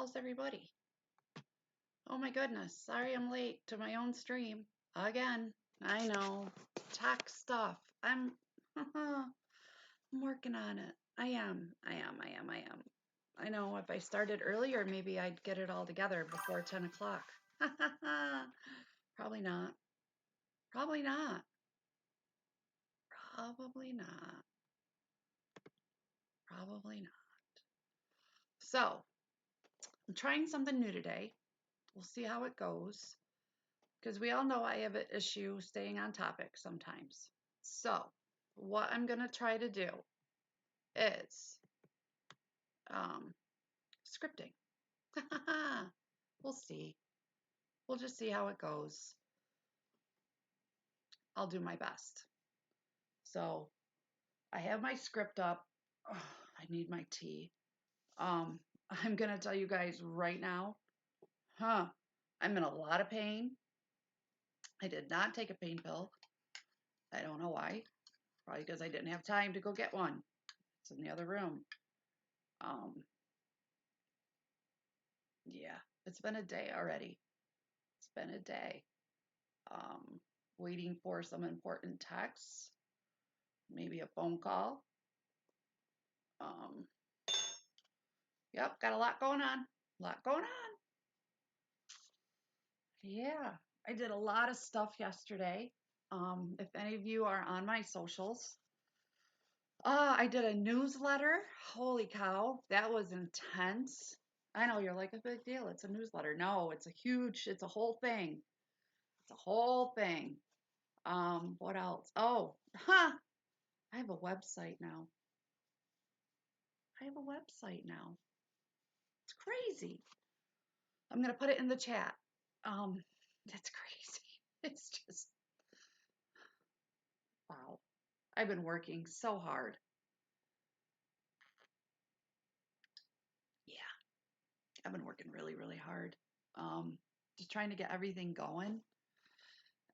How's everybody? Oh my goodness, sorry I'm late to my own stream. Again, I know. Tech stuff. I'm working on it. I am. I know if I started earlier, maybe I'd get it all together before 10 o'clock. Probably not. Probably not. Probably not. Probably not. So, I'm trying something new today. We'll see how it goes. Because we all know I have an issue staying on topic sometimes. So, what I'm going to try to do is um, scripting. We'll see. We'll just see how it goes. I'll do my best. So, I have my script up. Oh, I need my tea. I'm going to tell you guys right now, I'm in a lot of pain. I did not take a pain pill. I don't know why. Probably because I didn't have time to go get one. It's in the other room. Um, Yeah, it's been a day already. It's been a day. Um, Waiting for some important texts, maybe a phone call. Um, yep, got a lot going on. A lot going on. Yeah, I did a lot of stuff yesterday. If any of you are on my socials, I did a newsletter. Holy cow, that was intense. I know you're like a big deal. It's a newsletter. No, it's a whole thing. It's a whole thing. What else? I have a website now. I have a website now. It's crazy. I'm gonna put it in the chat. That's crazy. It's just wow. I've been working so hard. Yeah, I've been working really, really hard. Um, just trying to get everything going.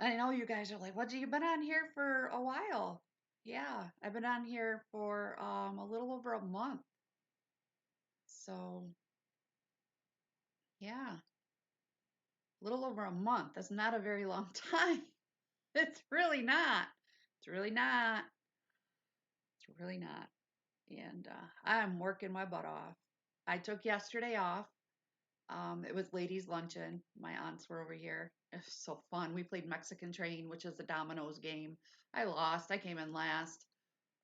I know you guys are like, "What? You been on here for a while?" Yeah, I've been on here for a little over a month. So yeah, a little over a month. That's not a very long time. It's really not. It's really not. It's really not. And I'm working my butt off. I took yesterday off. It was ladies' luncheon. My aunts were over here. It was so fun. We played Mexican Train, which is a dominoes game. I lost. I came in last.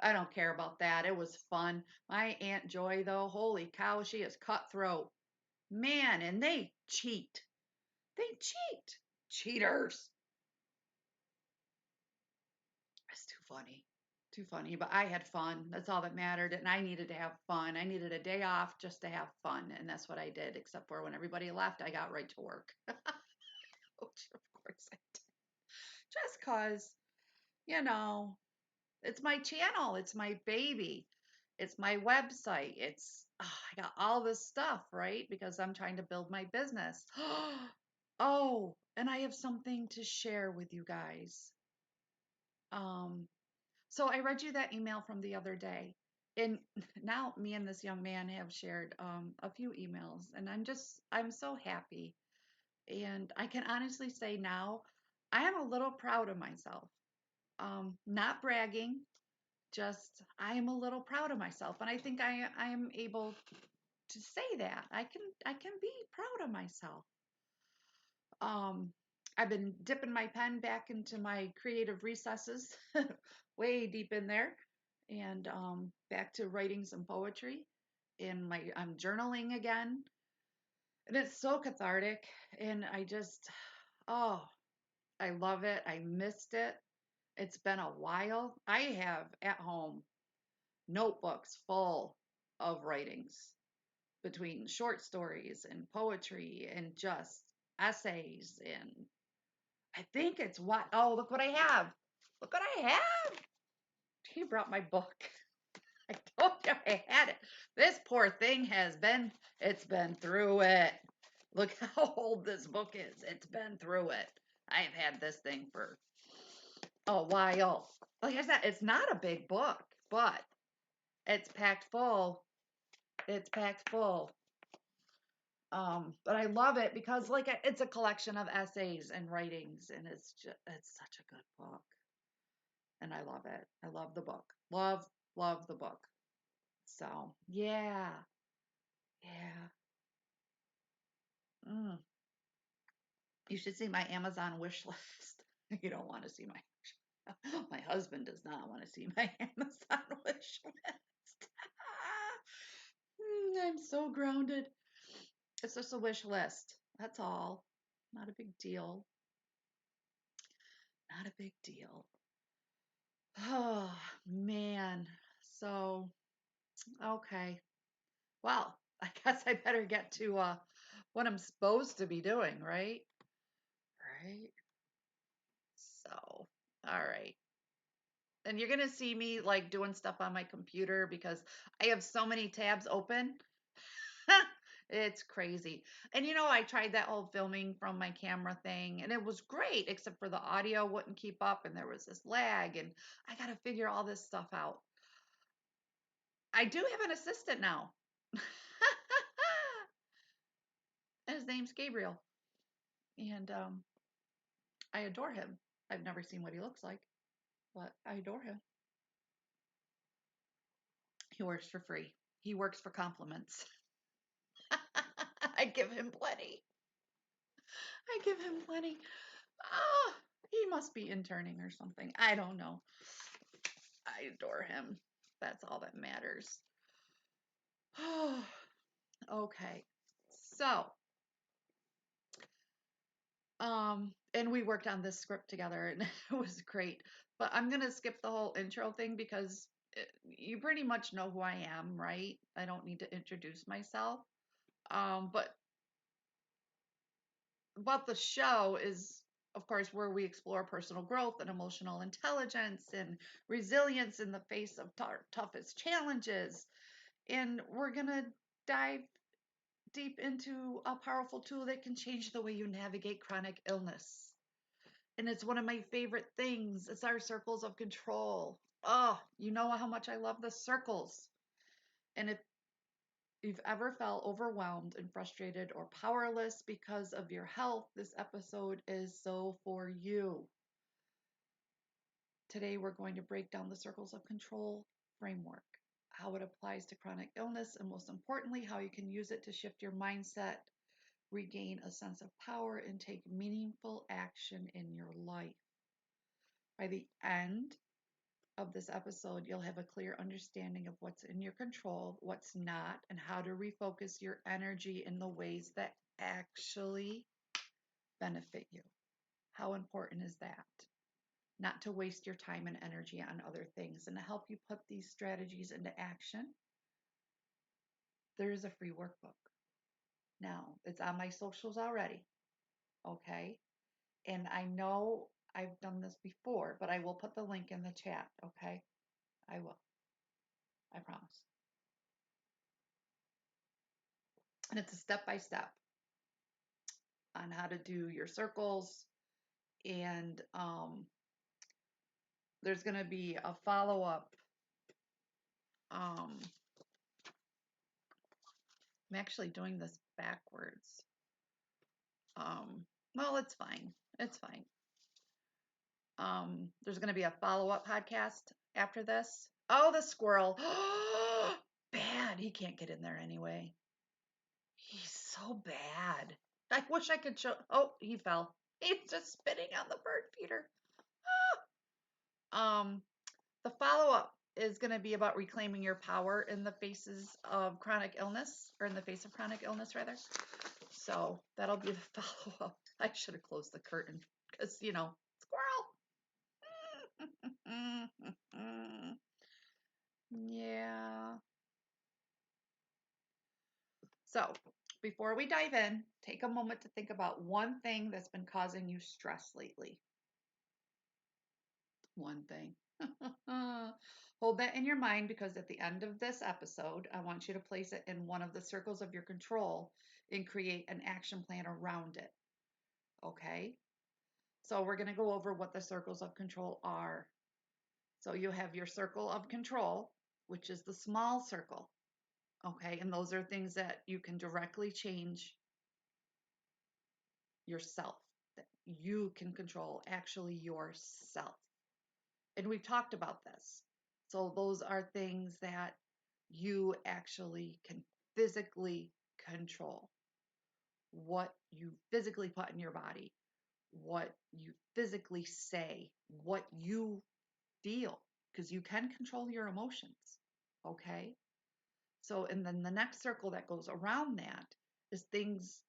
I don't care about that. It was fun. My Aunt Joy, though, holy cow, she is cutthroat. Man, and they cheat. They cheat. Cheaters. It's too funny. Too funny. But I had fun. That's all that mattered. And I needed to have fun. I needed a day off just to have fun. And that's what I did, except for when everybody left, I got right to work. Which, of course, I did. Just because, you know, it's my channel, it's my baby, it's my website. I got all this stuff, right? Because I'm trying to build my business. Oh, and I have something to share with you guys. Um, So I read you that email from the other day. And now me and this young man have shared a few emails, and I'm so happy. And I can honestly say now, I am a little proud of myself. Not bragging, just I am a little proud of myself. And I think I am able to say that. I can be proud of myself. Um, I've been dipping my pen back into my creative recesses, way deep in there, and back to writing some poetry. I'm journaling again, and it's so cathartic. And oh, I love it. I missed it. It's been a while. I have at home notebooks full of writings between short stories and poetry and just essays and I think it's what? Oh, look what I have. Look what I have. He brought my book. I told you I had it. This poor thing it's been through it. Look how old this book is. It's been through it. I've had this thing for a while. Like I said, it's not a big book, but it's packed full. It's packed full. But I love it because like it's a collection of essays and writings, and it's such a good book, and I love it. I love the book. Love the book. So yeah, yeah. Mm. You should see my Amazon wish list. You don't want to see my husband does not want to see my Amazon wish list. I'm so grounded. It's just a wish list. That's all. Not a big deal. Not a big deal. Oh, man. So, okay. Well, I guess I better get to what I'm supposed to be doing, right? Right. So, all right. And you're going to see me like doing stuff on my computer because I have so many tabs open. It's crazy. And I tried that whole filming from my camera thing and it was great, except for the audio wouldn't keep up and there was this lag and I got to figure all this stuff out. I do have an assistant now. And his name's Gabriel. And I adore him. I've never seen what he looks like, but I adore him. He works for free. He works for compliments. I give him plenty. I give him plenty. Ah, he must be interning or something. I don't know. I adore him. That's all that matters. Okay. So, and we worked on this script together and it was great. But I'm going to skip the whole intro thing because you pretty much know who I am, right? I don't need to introduce myself. But what the show is, of course, where we explore personal growth and emotional intelligence and resilience in the face of toughest challenges. And we're going to dive deep into a powerful tool that can change the way you navigate chronic illness. And it's one of my favorite things. It's our circles of control. Oh, you know how much I love the circles. And if you've ever felt overwhelmed and frustrated or powerless because of your health, this episode is so for you. Today, we're going to break down the circles of control framework, how it applies to chronic illness, and most importantly, how you can use it to shift your mindset, regain a sense of power, and take meaningful action in your life. By the end of this episode, you'll have a clear understanding of what's in your control, what's not, and how to refocus your energy in the ways that actually benefit you. How important is that? Not to waste your time and energy on other things. And to help you put these strategies into action, there is a free workbook. Now, it's on my socials already, okay? And I know I've done this before, but I will put the link in the chat, okay? I will. I promise. And it's a step by step on how to do your circles. And there's going to be a follow up. I'm actually doing this backwards. Well, it's fine. It's fine. There's going to be a follow up podcast after this. Oh, the squirrel. Bad. He can't get in there anyway. He's so bad. I wish I could show. Oh, he fell. He's just spitting on the bird feeder. The follow up is going to be about reclaiming your power in the faces of chronic illness, or in the face of chronic illness, rather. So that'll be the follow up. I should have closed the curtain because, squirrel. Yeah. So before we dive in, take a moment to think about one thing that's been causing you stress lately. One thing. Hold that in your mind because at the end of this episode, I want you to place it in one of the circles of your control and create an action plan around it. Okay? So we're going to go over what the circles of control are. So you have your circle of control, which is the small circle. Okay? And those are things that you can directly change yourself, that you can control actually yourself. And we've talked about this. So those are things that you actually can physically control. What you physically put in your body, what you physically say, what you feel, because you can control your emotions. Okay? So, and then the next circle that goes around that is things,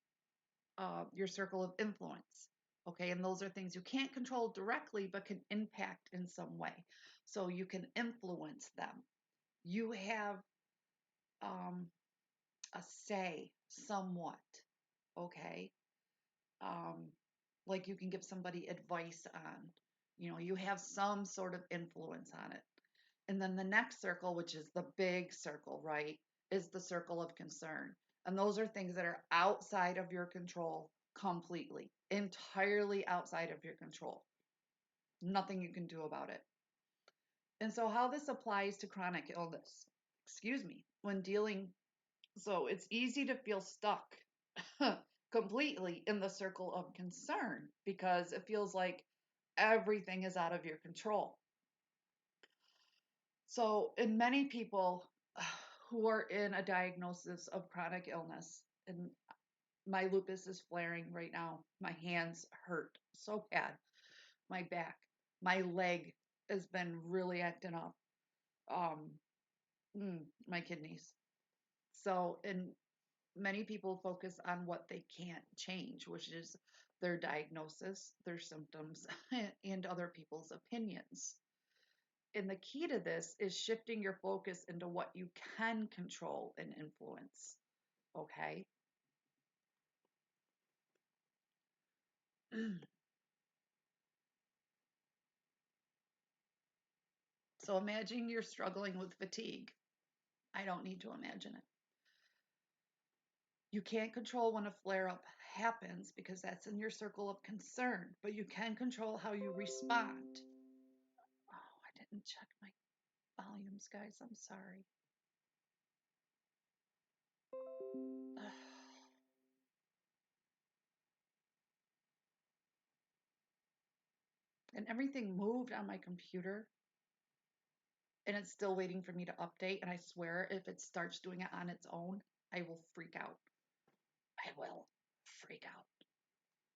your circle of influence. Okay, and those are things you can't control directly but can impact in some way. So you can influence them. You have um, a say somewhat. Okay, um, like you can give somebody advice on, you have some sort of influence on it. And then the next circle, which is the big circle, right, is the circle of concern. And those are things that are outside of your control completely, entirely outside of your control. Nothing you can do about it. And so, how this applies to chronic illness, excuse me, when dealing, so it's easy to feel stuck completely in the circle of concern because it feels like everything is out of your control. So, in many people who are in a diagnosis of chronic illness, and my lupus is flaring right now, my hands hurt so bad, my back, my leg has been really acting up, um, my kidneys. So, and many people focus on what they can't change, which is their diagnosis, their symptoms, and other people's opinions. And the key to this is shifting your focus into what you can control and influence. Okay. So imagine you're struggling with fatigue. I don't need to imagine it. You can't control when a flare up happens because that's in your circle of concern, but you can control how you respond. Oh, I didn't check my volumes, guys. I'm sorry. And everything moved on my computer and it's still waiting for me to update. And I swear, if it starts doing it on its own, I will freak out. I will freak out.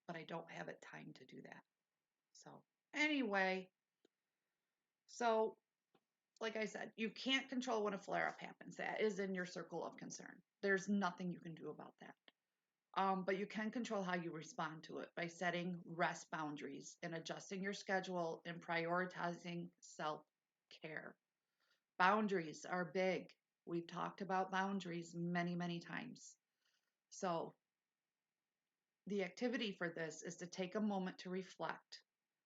But I don't have it time to do that. So, anyway, so like I said, you can't control when a flare up happens. That is in your circle of concern. There's nothing you can do about that. But you can control how you respond to it by setting rest boundaries and adjusting your schedule and prioritizing self care. Boundaries are big. We've talked about boundaries many, many times. So, the activity for this is to take a moment to reflect.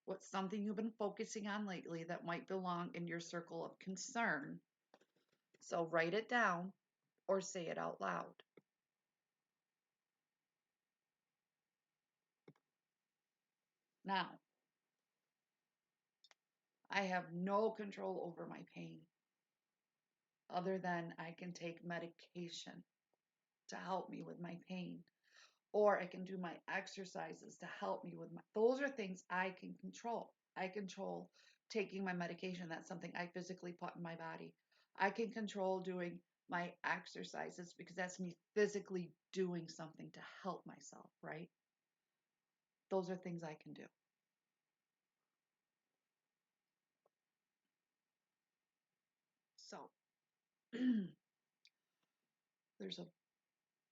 What's something you've been focusing on lately that might belong in your circle of concern? So, write it down or say it out loud. Now, I have no control over my pain other than I can take medication to help me with my pain, or I can do my exercises to help me with my. Those are things I can control. I control taking my medication. That's something I physically put in my body. I can control doing my exercises because that's me physically doing something to help myself, right? Those are things I can do. So, there's a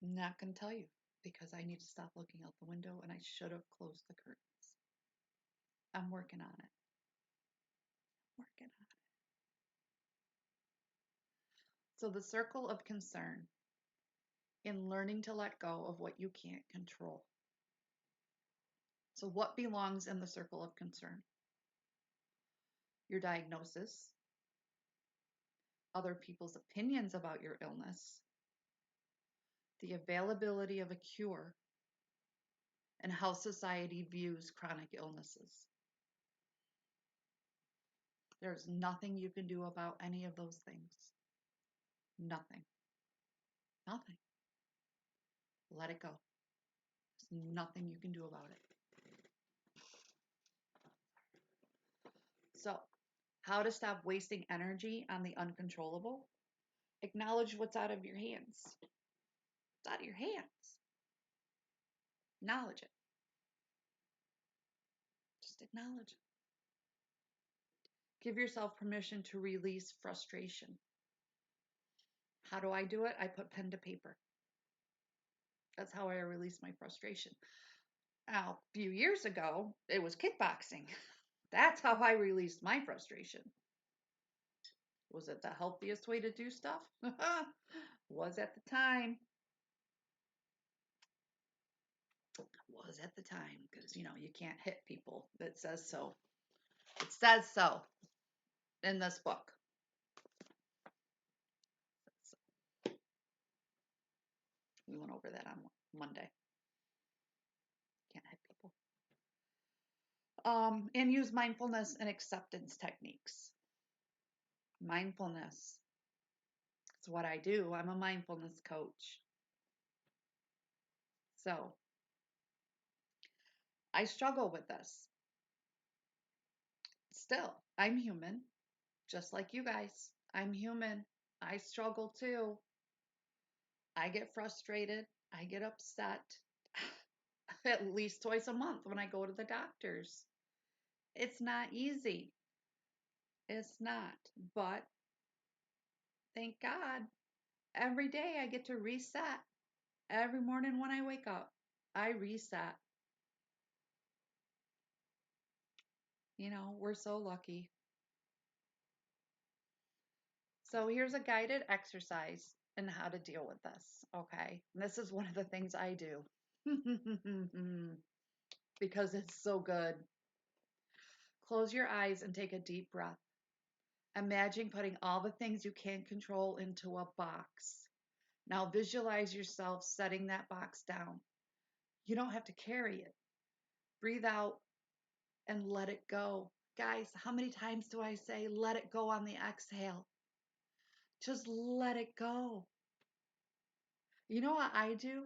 not going to tell you because I need to stop looking out the window and I should have closed the curtains. I'm working on it. Working on it. So the circle of concern in learning to let go of what you can't control. So what belongs in the circle of concern? Your diagnosis, other people's opinions about your illness, the availability of a cure, and how society views chronic illnesses. There's nothing you can do about any of those things. Nothing. Nothing. Let it go. nothing you can do about it. So, how to stop wasting energy on the uncontrollable? Acknowledge what's out of your hands. It's out of your hands. Acknowledge it. Just acknowledge it. Give yourself permission to release frustration. How do I do it? I put pen to paper. That's how I release my frustration. Now, a few years ago, it was kickboxing. That's how I released my frustration. Was it the healthiest way to do stuff? Was at the time. Was at the time, because you can't hit people. It says so. It says so in this book. We went over that on Monday. Can't hit people. And use mindfulness and acceptance techniques. Mindfulness. It's what I do. I'm a mindfulness coach. So I struggle with this. Still, I'm human, just like you guys. I'm human. I struggle too. I get frustrated. I get upset at least twice a month when I go to the doctors. It's not easy. It's not. But thank God, every day I get to reset. Every morning when I wake up, I reset. We're so lucky. So here's a guided exercise in how to deal with this, okay? And this is one of the things I do because it's so good. Close your eyes and take a deep breath. Imagine putting all the things you can't control into a box. Now visualize yourself setting that box down. You don't have to carry it. Breathe out and let it go. Guys, how many times do I say let it go on the exhale? Just let it go. You know what I do?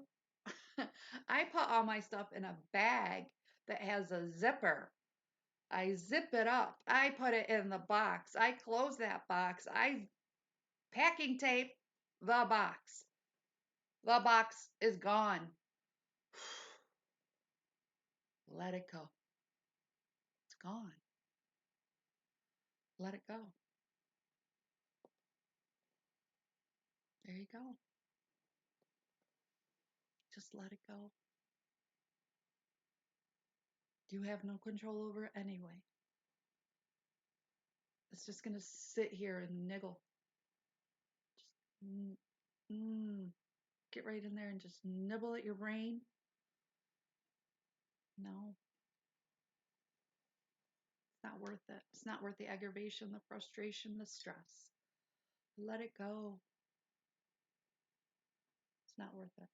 I put all my stuff in a bag that has a zipper. I zip it up. I put it in the box. I close that box. I packing tape the box. The box is gone. Let it go. It's gone. Let it go. There you go. Just let it go. You have no control over it anyway. It's just going to sit here and niggle. Just get right in there and just nibble at your brain. No, it's not worth it. It's not worth the aggravation, the frustration, the stress. Let it go. It's not worth it.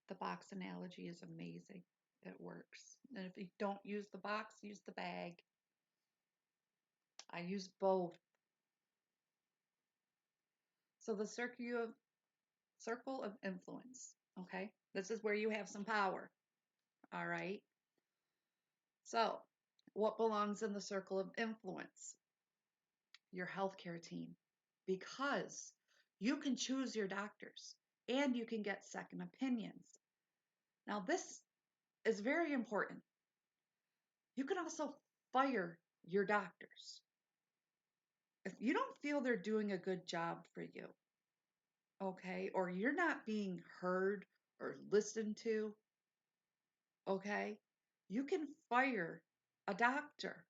The box analogy is amazing. It works. And if you don't use the box, use the bag. I use both. So the circle of influence, okay? This is where you have some power, all right? So what belongs in the circle of influence? Your healthcare team, because you can choose your doctors and you can get second opinions. Now, this is very important. You can also fire your doctors. If you don't feel they're doing a good job for you, okay, or you're not being heard or listened to, okay, you can fire a doctor.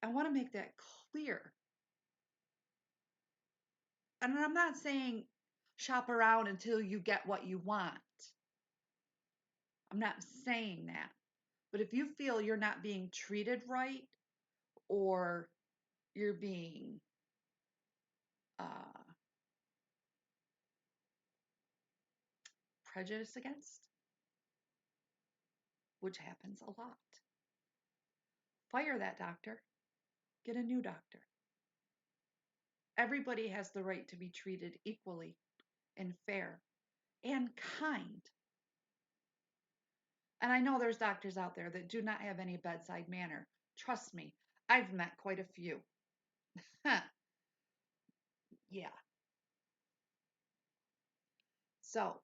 I want to make that clear. And I'm not saying shop around until you get what you want. I'm not saying that. But if you feel you're not being treated right or you're being uh, prejudiced against, which happens a lot, fire that doctor, get a new doctor. Everybody has the right to be treated equally and fair and kind. And I know there's doctors out there that do not have any bedside manner. Trust me, I've met quite a few. Yeah. So,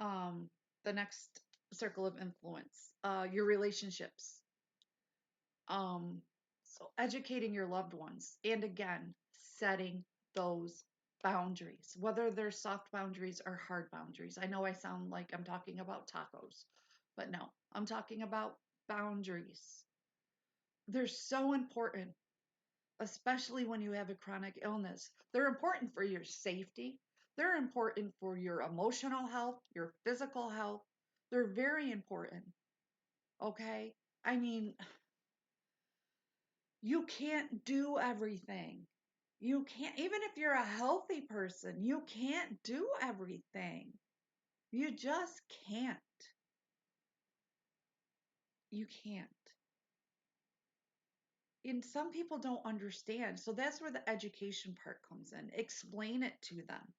um, the next circle of influence, your relationships. Um, so educating your loved ones, and again, setting those boundaries, whether they're soft boundaries or hard boundaries. I know I sound like I'm talking about tacos, but no, I'm talking about boundaries. They're so important, especially when you have a chronic illness. They're important for your safety. They're important for your emotional health, your physical health. They're very important. Okay? I mean, you can't do everything. You can't, even if you're a healthy person, you can't do everything. You just can't. You can't. And some people don't understand. So that's where the education part comes in. Explain it to them.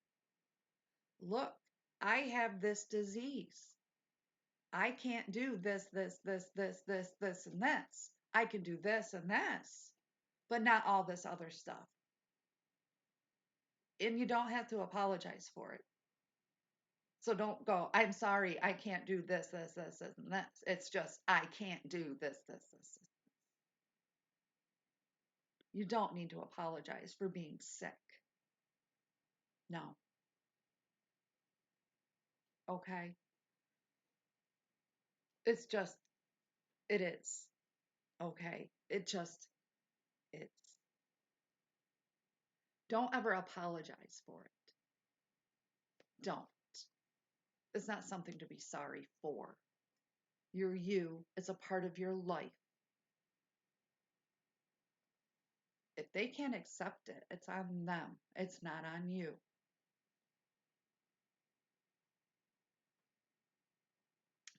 Look, I have this disease. I can't do this, and this. I can do this and this, but not all this other stuff. And you don't have to apologize for it. So don't go, I'm sorry, I can't do this, and this. It's just, I can't do this. You don't need to apologize for being sick. No. Okay? It's just, it is. Okay? It just, it's. Don't ever apologize for it. Don't. It's not something to be sorry for. You're you. It's a part of your life. If they can't accept it, it's on them. It's not on you.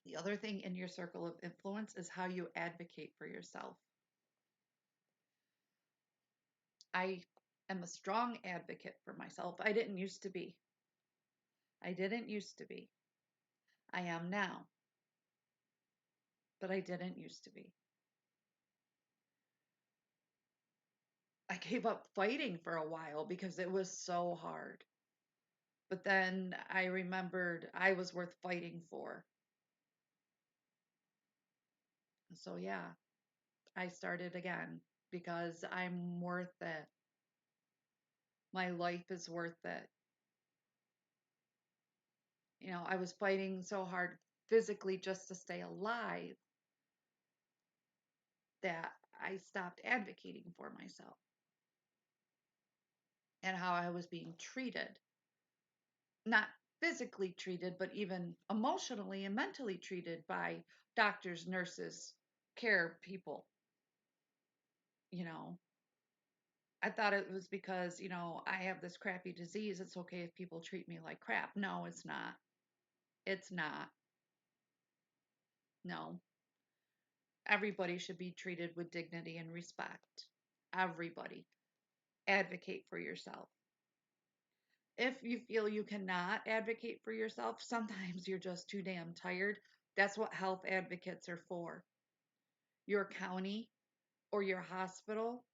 The other thing in your circle of influence is how you advocate for yourself. I am a strong advocate for myself. I didn't used to be. I didn't used to be. I am now, but I didn't used to be. I gave up fighting for a while because it was so hard. But then I remembered I was worth fighting for. So yeah, I started again because I'm worth it. My life is worth it. I was fighting so hard physically just to stay alive that I stopped advocating for myself and how I was being treated. Not physically treated, but even emotionally and mentally treated by doctors, nurses, care people. You know, I thought it was because, I have this crappy disease. It's okay if people treat me like crap. No, it's not. It's not. No. Everybody should be treated with dignity and respect. Everybody. Advocate for yourself. If you feel you cannot advocate for yourself, sometimes you're just too damn tired. That's what health advocates are for. Your county or your hospital,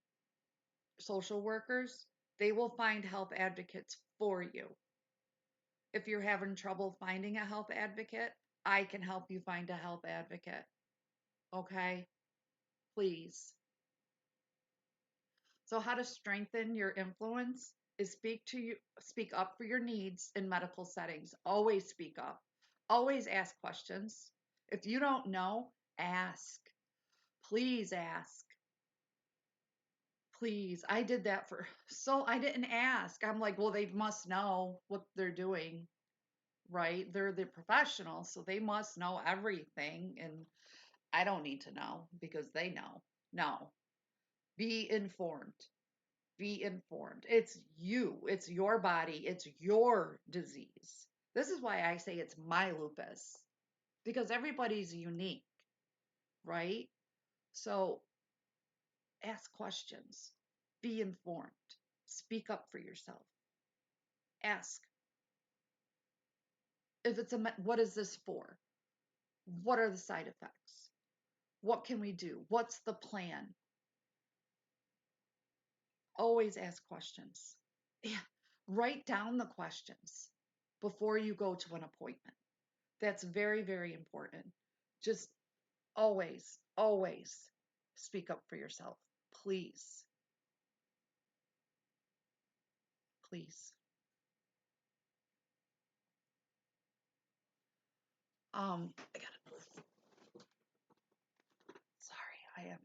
social workers, they will find health advocates for you. If you're having trouble finding a health advocate, I can help you find a health advocate. Okay? Please. So how to strengthen your influence is speak up for your needs in medical settings. Always speak up. Always ask questions. If you don't know, ask. Please ask. Please. I did that so I didn't ask. I'm like, well, they must know what they're doing, right? They're the professionals, so they must know everything and I don't need to know because they know. No. Be informed. Be informed. It's you, it's your body, it's your disease. This is why I say it's my lupus because everybody's unique, right? So ask questions, be informed, Speak up for yourself. Ask if it's what is this for? What are the side effects? What can we do? What's the plan? Always ask questions. Yeah. Write down the questions before you go to an appointment. That's very, very important. Just always, always speak up for yourself. Please, please. I gotta move. Sorry, I am.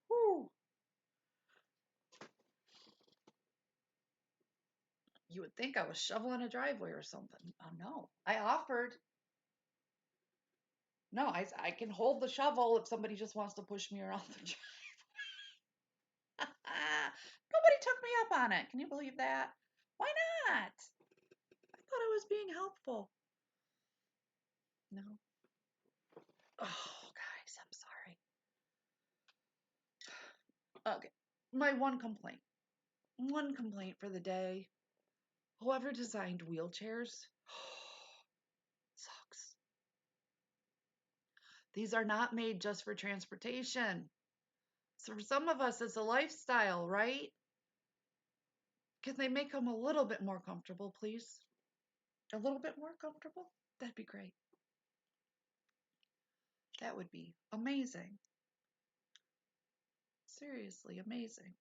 Whoo. You would think I was shoveling a driveway or something. Oh no, I offered. No, I can hold the shovel if somebody just wants to push me around the driveway. Nobody took me up on it. Can you believe that? Why not? I thought I was being helpful. No. Oh, guys, I'm sorry. Okay. My one complaint. One complaint for the day. Whoever designed wheelchairs sucks. These are not made just for transportation. So for some of us, it's a lifestyle, right? Can they make them a little bit more comfortable, please? A little bit more comfortable? That'd be great. That would be amazing. Seriously, amazing.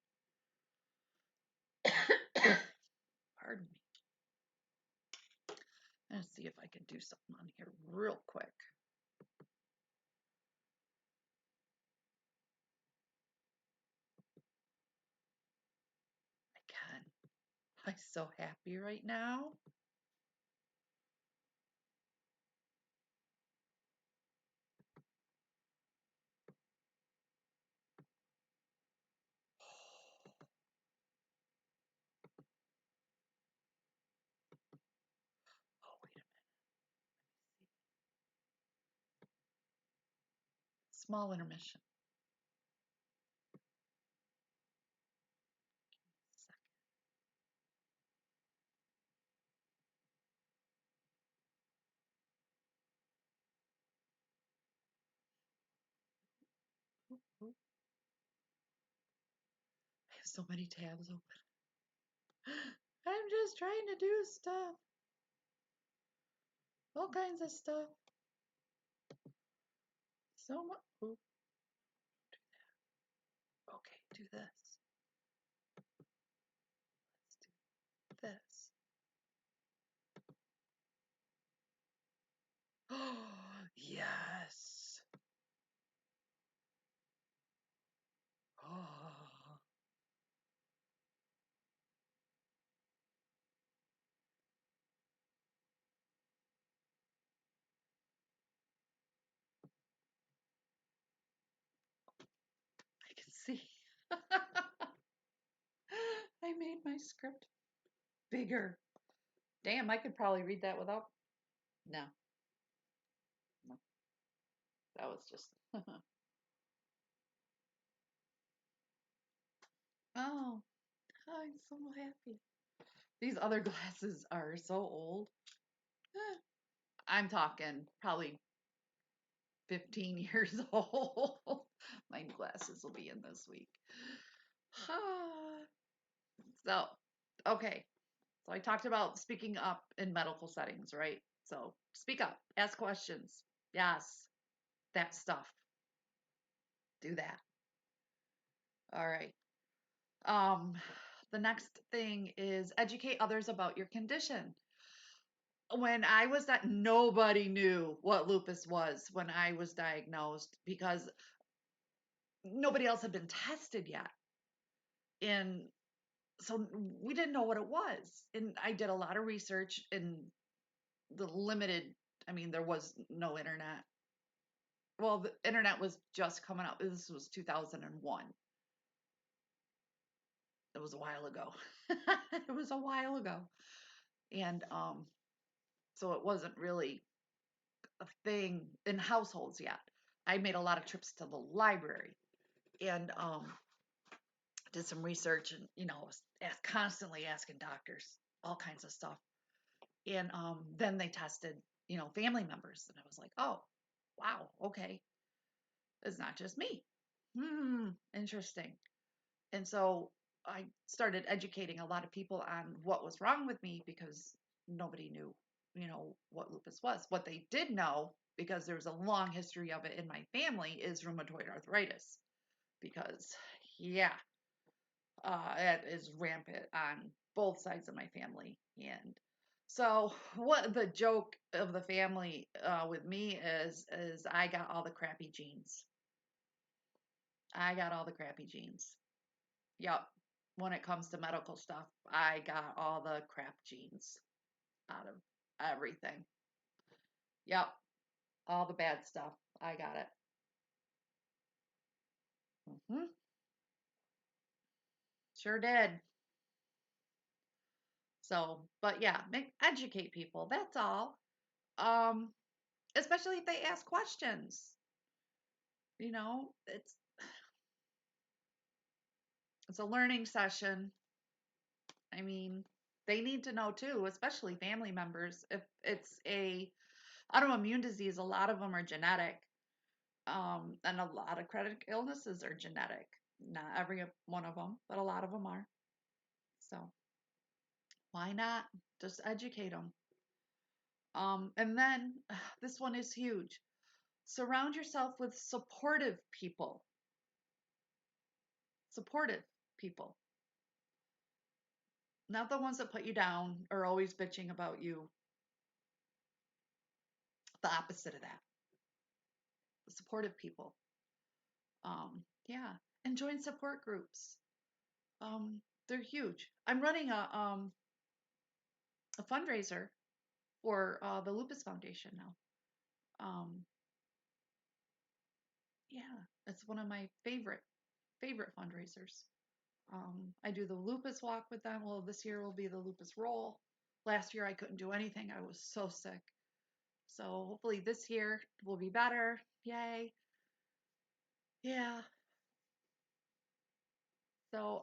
Pardon me. Let's see if I can do something on here real quick. I can. I'm so happy right now. Oh, wait a minute. Small intermission. Second. Oop, oop. I have so many tabs open. I'm just trying to do stuff. All kinds of stuff. So much. Oop. Okay, do this. Let's do this. Oh, yes. Oh, I can see. I made my script bigger. Damn, I could probably read that without. No, no, that was just. Oh, I'm so happy. These other glasses are so old. I'm talking probably 15 years old. My glasses will be in this week. So, okay. So I talked about speaking up in medical settings, right? So speak up, ask questions. Yes, that stuff. Do that. All right. Um, the next thing is educate others about your condition. When I was that, nobody knew what lupus was when I was diagnosed because nobody else had been tested yet. And so we didn't know what it was. And I did a lot of research in the limited, I mean, there was no internet. Well, the internet was just coming out. This was 2001. It was a while ago. It was a while ago. And so it wasn't really a thing in households yet. I made a lot of trips to the library. And did some research and, was constantly asking doctors all kinds of stuff. And then they tested, family members. And I was like, oh, wow, okay. It's not just me. Interesting. And so I started educating a lot of people on what was wrong with me because nobody knew, what lupus was. What they did know, because there was a long history of it in my family, is rheumatoid arthritis. Because, yeah, it is rampant on both sides of my family. And so, what the joke of the family with me is I got all the crappy genes. I got all the crappy genes. Yep. When it comes to medical stuff, I got all the crap genes out of everything. Yep. All the bad stuff. I got it. Sure did. So, but yeah, educate people. That's all. Um, Especially if they ask questions. It's a learning session. I mean, they need to know too, especially family members. If it's a autoimmune disease, a lot of them are genetic. And a lot of chronic illnesses are genetic. Not every one of them, but a lot of them are. So why not just educate them? And then this one is huge. Surround yourself with supportive people. Supportive people. Not the ones that put you down or always bitching about you. The opposite of that. Supportive people. Yeah. And join support groups. They're huge. I'm running a fundraiser for the Lupus Foundation now. Um, yeah, it's one of my favorite fundraisers. I do the Lupus Walk with them. Well, this year will be the Lupus Roll. Last year I couldn't do anything. I was so sick. So hopefully this year will be better. Yay. Yeah. So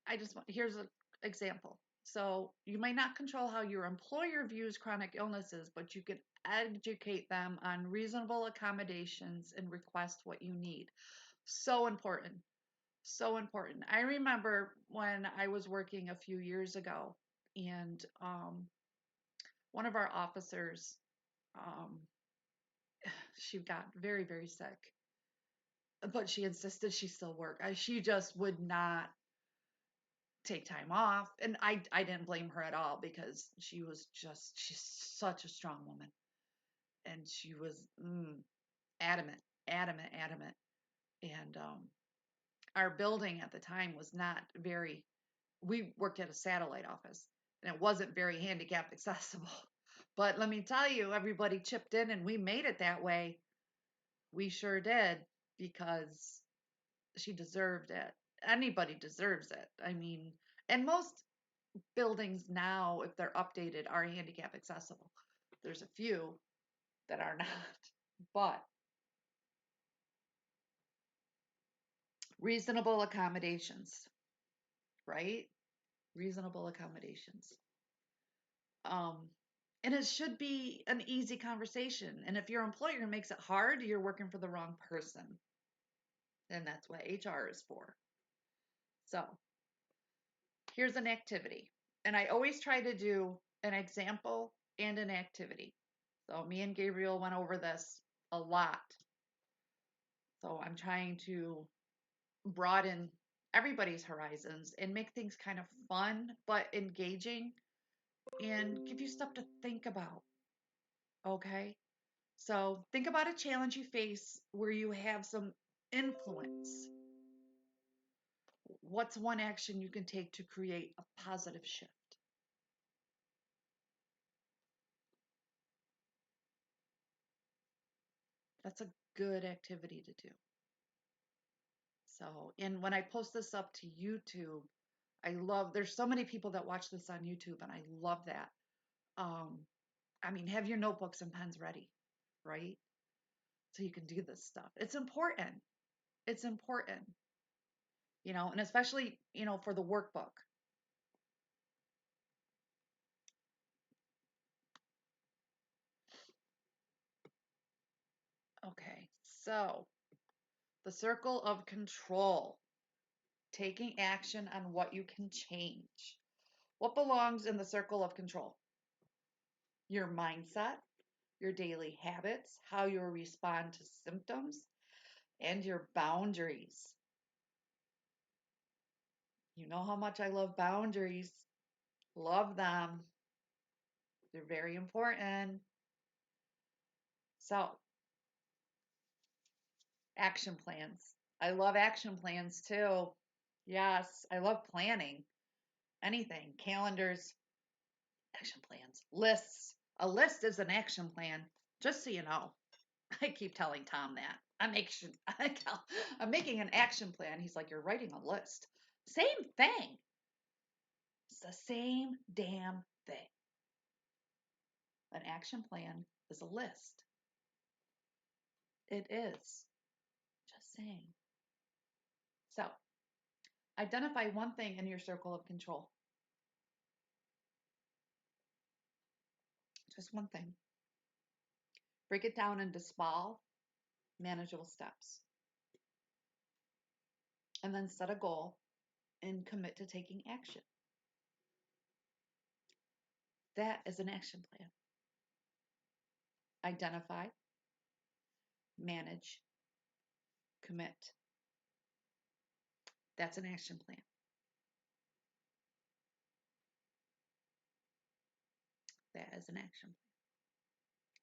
I just want here's an example. So you might not control how your employer views chronic illnesses, but you can educate them on reasonable accommodations and request what you need. So important. So important. I remember when I was working a few years ago, and one of our officers, um, she got very, very sick, but she insisted she still work. She just would not take time off, and I didn't blame her at all because she's such a strong woman, and she was adamant, adamant, adamant, and our building at the time was not very we worked at a satellite office and it wasn't very handicap accessible. But let me tell you, everybody chipped in and we made it that way. We sure did because she deserved it. Anybody deserves it. I mean, and most buildings now, if they're updated, are handicap accessible. There's a few that are not, but reasonable accommodations, right? Reasonable accommodations. Um, and it should be an easy conversation. And if your employer makes it hard, you're working for the wrong person. And that's what HR is for. So here's an activity. And I always try to do an example and an activity. So me and Gabriel went over this a lot. So I'm trying to broaden everybody's horizons and make things kind of fun but engaging and give you stuff to think about. Okay? So think about a challenge you face where you have some influence. What's one action you can take to create a positive shift? That's a good activity to do. So, and when I post this up to YouTube, there's so many people that watch this on YouTube, and I love that. Um, I mean, have your notebooks and pens ready, right? So you can do this stuff. It's important. It's important. and especially, for the workbook. Okay, so the circle of control, taking action on what you can change. What belongs in the circle of control? Your mindset, your daily habits, how you respond to symptoms, and your boundaries. You know how much I love boundaries. Love them. They're very important. So, action plans. I love action plans too. Yes, I love planning. Anything, calendars, action plans, lists. A list is an action plan, just so you know. I keep telling Tom that. I'm making an action plan. He's like, you're writing a list. Same thing. It's the same damn thing. An action plan is a list. It is. Just saying. So, identify one thing in your circle of control. Just one thing. Break it down into small, manageable steps. And then set a goal and commit to taking action. That is an action plan. Identify, manage, commit. That's an action plan. That is an action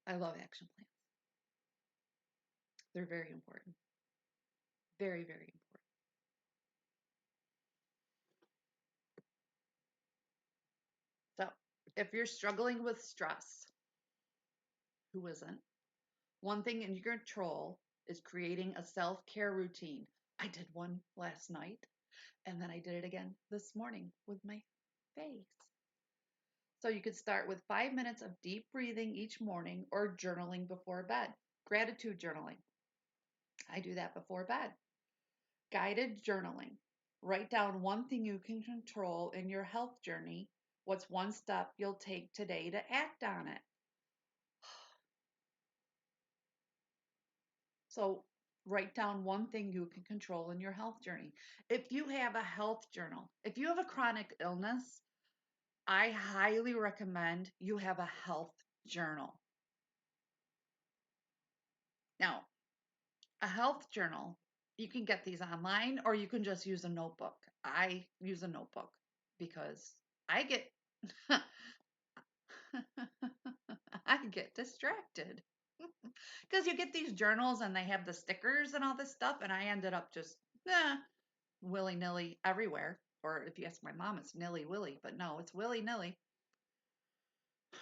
plan. I love action plans. They're very important. Very, very important. So, if you're struggling with stress, who isn't? One thing in your control is creating a self care routine. I did one last night, and then I did it again this morning with my face. So you could start with 5 minutes of deep breathing each morning or journaling before bed. Gratitude journaling. I do that before bed. Guided journaling. Write down one thing you can control in your health journey. What's one step you'll take today to act on it? So write down one thing you can control in your health journey. If you have a health journal, if you have a chronic illness, I highly recommend you have a health journal. Now, a health journal, you can get these online or you can just use a notebook. I use a notebook because I get I get distracted. Because you get these journals and they have the stickers and all this stuff, and I ended up just willy nilly everywhere. Or if you ask my mom, it's nilly willy, but no, it's willy nilly.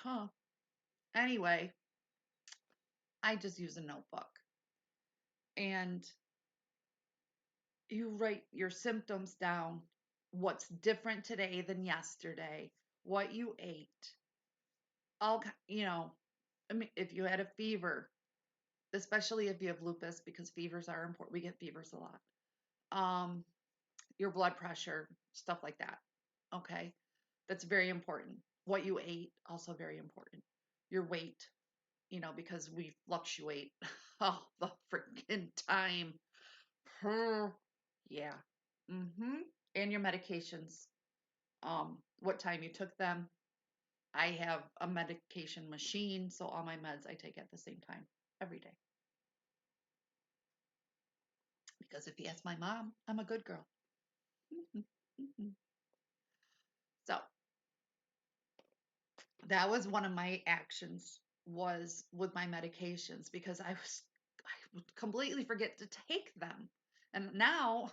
Huh. Anyway, I just use a notebook and you write your symptoms down, what's different today than yesterday, what you ate, all, I mean, if you had a fever, especially if you have lupus, because fevers are important. We get fevers a lot. Um, your blood pressure, stuff like that. Okay. That's very important. What you ate, also very important. Your weight, because we fluctuate all the freaking time. Yeah. Mm-hmm. And your medications, what time you took them. I have a medication machine, so all my meds I take at the same time every day. Because if you ask my mom, I'm a good girl. So that was one of my actions was with my medications because I would completely forget to take them. And now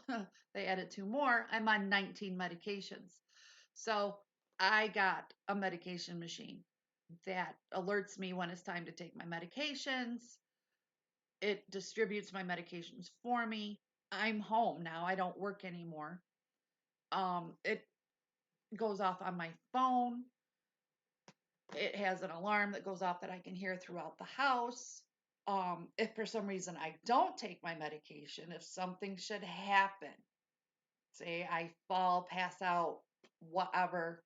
they added two more. I'm on 19 medications. So I got a medication machine that alerts me when it's time to take my medications. It distributes my medications for me. I'm home now. I don't work anymore. It goes off on my phone. It has an alarm that goes off that I can hear throughout the house. If for some reason I don't take my medication, if something should happen, say I fall, pass out, whatever,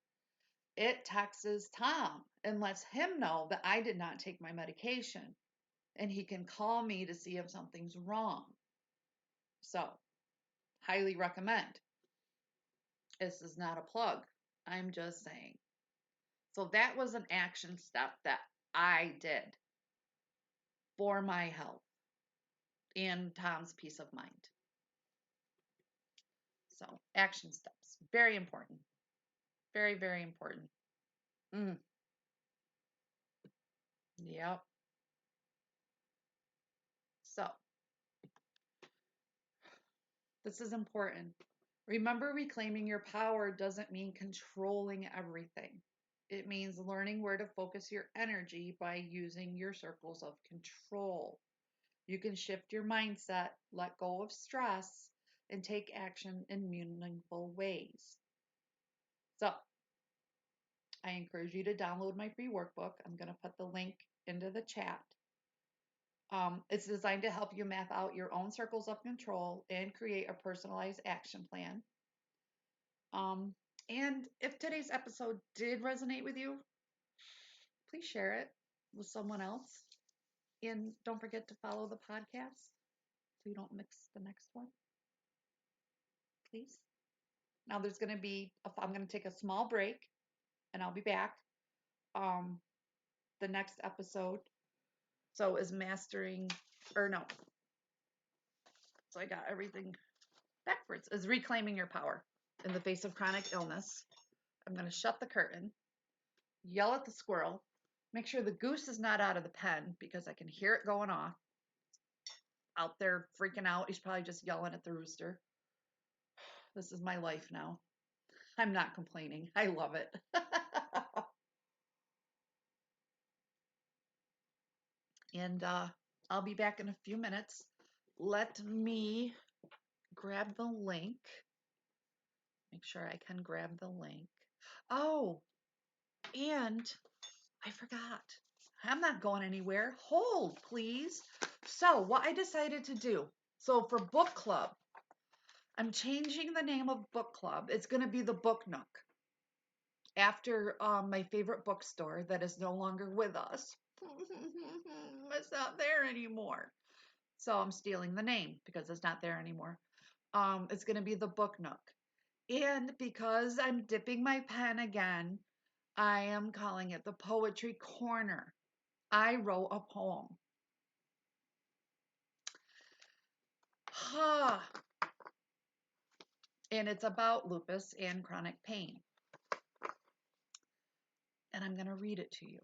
it texts Tom and lets him know that I did not take my medication. And he can call me to see if something's wrong. So, highly recommend. This is not a plug. I'm just saying. So, that was an action step that I did for my health and Tom's peace of mind. So, action steps. Very important. Very, very important. Yep. So, this is important. Remember, reclaiming your power doesn't mean controlling everything. It means learning where to focus your energy by using your circles of control. You can shift your mindset, let go of stress, and take action in meaningful ways. So, I encourage you to download my free workbook. I'm going to put the link into the chat. It's designed to help you map out your own circles of control and create a personalized action plan. And if today's episode did resonate with you, please share it with someone else. And don't forget to follow the podcast so you don't mix the next one, please. Now there's going to be, I'm going to take a small break and I'll be back. The next episode, so is mastering, or no. So I got everything backwards, is reclaiming your power in the face of chronic illness. I'm going to shut the curtain, yell at the squirrel, make sure the goose is not out of the pen because I can hear it going off. Out there freaking out. He's probably just yelling at the rooster. This is my life now. I'm not complaining. I love it. And I'll be back in a few minutes. Let me grab the link. Make sure I can grab the link. Oh, and I forgot. I'm not going anywhere. Hold, please. So, what I decided to do. So, for book club, I'm changing the name of book club. It's going to be the Book Nook. After my favorite bookstore that is no longer with us. It's not there anymore. So I'm stealing the name because it's not there anymore. It's going to be the Book Nook. And because I'm dipping my pen again, I am calling it the Poetry Corner. I wrote a poem. And it's about lupus and chronic pain. And I'm going to read it to you.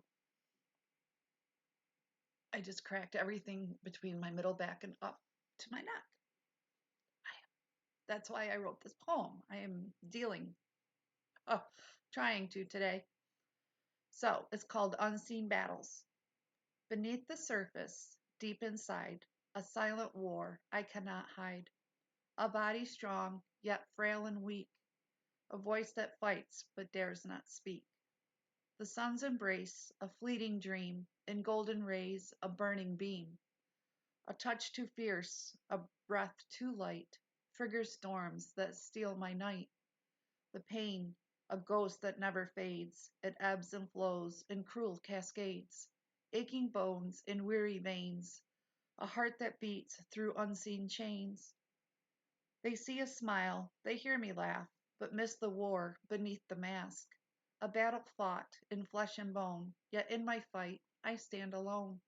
I just cracked everything between my middle back and up to my neck. That's why I wrote this poem. I am trying to today. So it's called Unseen Battles. Beneath the surface, deep inside, a silent war I cannot hide. A body strong, yet frail and weak. A voice that fights, but dares not speak. The sun's embrace, a fleeting dream, in golden rays, a burning beam. A touch too fierce, a breath too light, triggers storms that steal my night. The pain, a ghost that never fades, it ebbs and flows in cruel cascades. Aching bones in weary veins, a heart that beats through unseen chains. They see a smile, they hear me laugh, but miss the war beneath the mask. A battle fought in flesh and bone, yet in my fight I stand alone.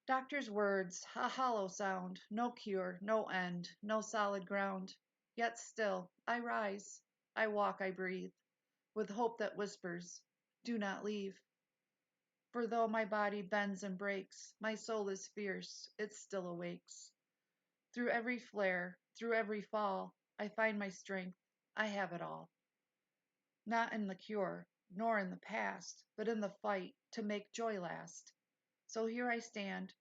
Doctor's words, a hollow sound, no cure, no end, no solid ground. Yet still, I rise, I walk, I breathe, with hope that whispers, do not leave. For though my body bends and breaks, my soul is fierce, it still awakes. Through every flare, through every fall, I find my strength, I have it all. Not in the cure, nor in the past, but in the fight to make joy last. So here I stand,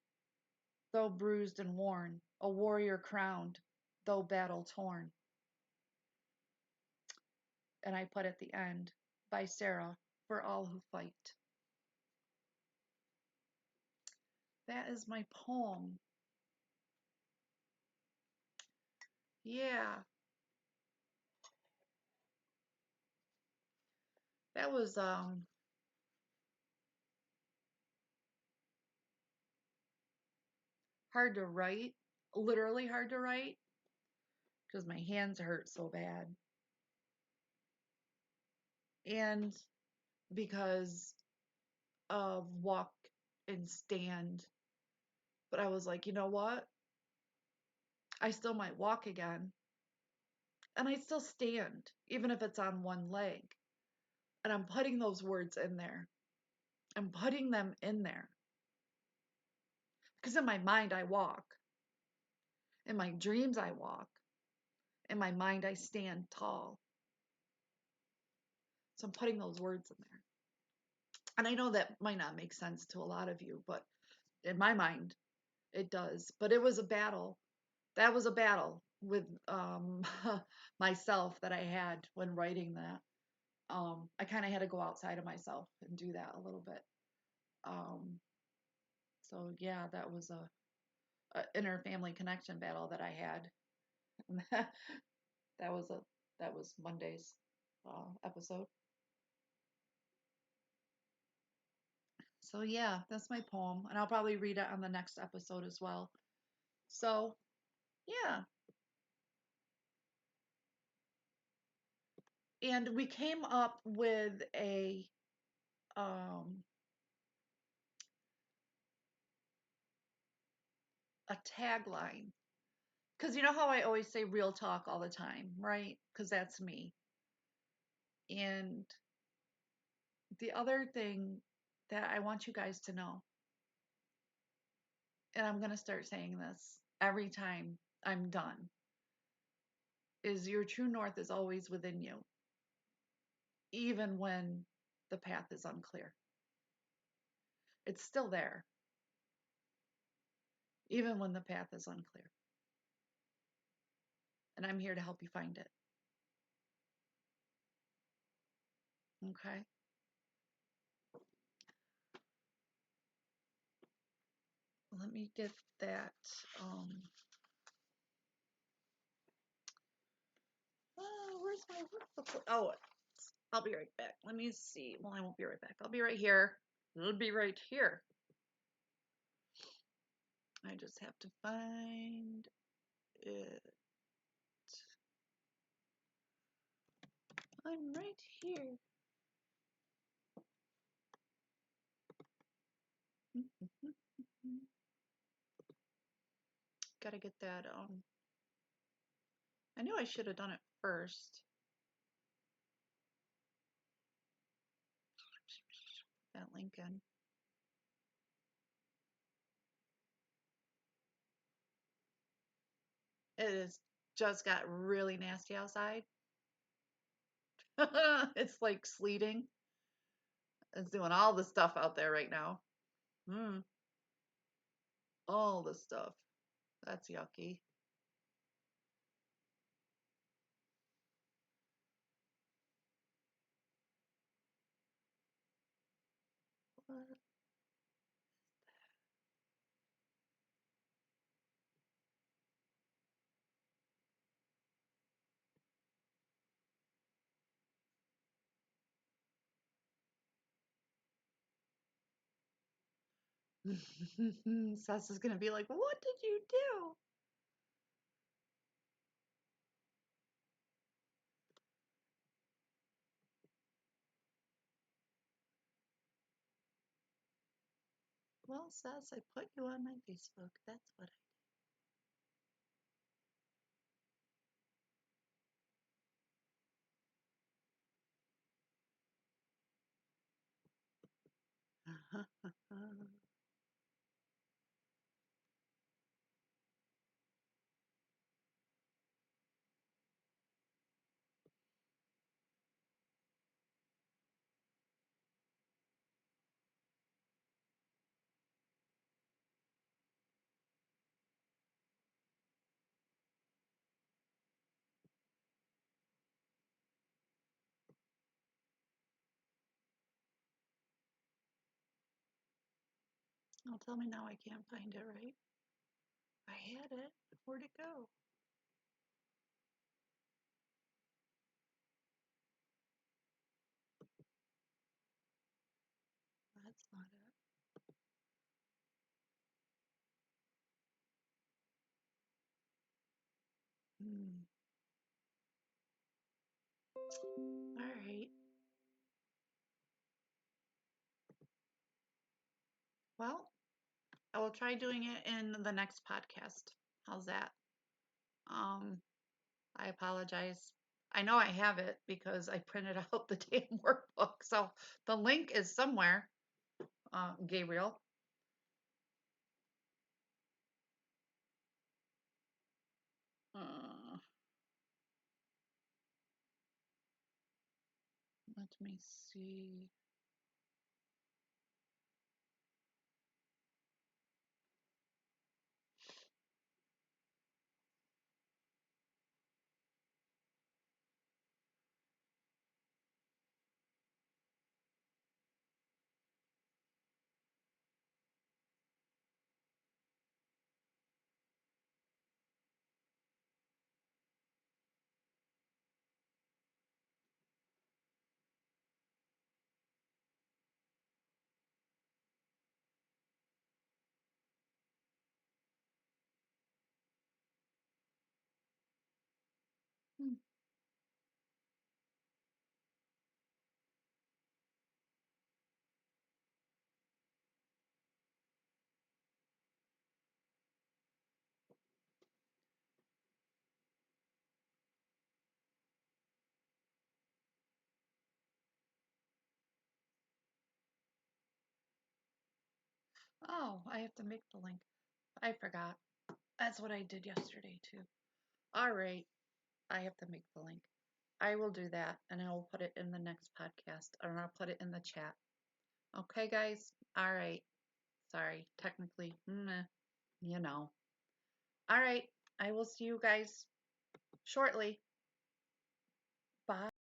though bruised and worn, a warrior crowned, though battle torn. And I put at the end, by Sarah, for all who fight. That is my poem. Yeah. That was hard to write, literally hard to write, because my hands hurt so bad. And because of walk and stand. But I was like, you know what? I still might walk again. And I still stand, even if it's on one leg. And I'm putting those words in there. I'm putting them in there. Because in my mind, I walk. In my dreams, I walk. In my mind, I stand tall. So I'm putting those words in there. And I know that might not make sense to a lot of you, but in my mind, it does. But it was a battle. That was a battle with myself that I had when writing that. I kind of had to go outside of myself and do that a little bit. Um, so yeah, that was a inner family connection battle that I had. that was a that was Monday's episode. So yeah, that's my poem, and I'll probably read it on the next episode as well. So yeah, and we came up with um, a tagline. Because you know how I always say real talk all the time, right? Because that's me. And the other thing that I want you guys to know, and I'm going to start saying this every time I'm done, is your true north is always within you, even when the path is unclear. It's still there, even when the path is unclear. And I'm here to help you find it. Okay? Let me get that. Where's my workbook? Oh, I'll be right back. Let me see. Well, I won't be right back. I'll be right here. It'll be right here. I just have to find it. I'm right here. Gotta get that. I knew I should have done it first. That Lincoln. It is just got really nasty outside. It's like sleeting. It's doing all the stuff out there right now. Mm, all the stuff. That's yucky. What? Sess is gonna be like, "What did you do?" Well, Sess, I put you on my Facebook. That's what I did. Oh, tell me now I can't find it, right? I had it. Where'd it go? not it. All right. Well, I will try doing it in the next podcast. How's that? Um, I apologize. I know I have it because I printed out the damn workbook. So the link is somewhere, Gabriel. Uh, Let me see. Hmm. Oh, I have to make the link. I forgot. That's what I did yesterday too. All right. I have to make the link. I will do that and I will put it in the next podcast or I'll put it in the chat. Okay, guys? All right. Sorry. Technically, you know. All right. I will see you guys shortly. Bye.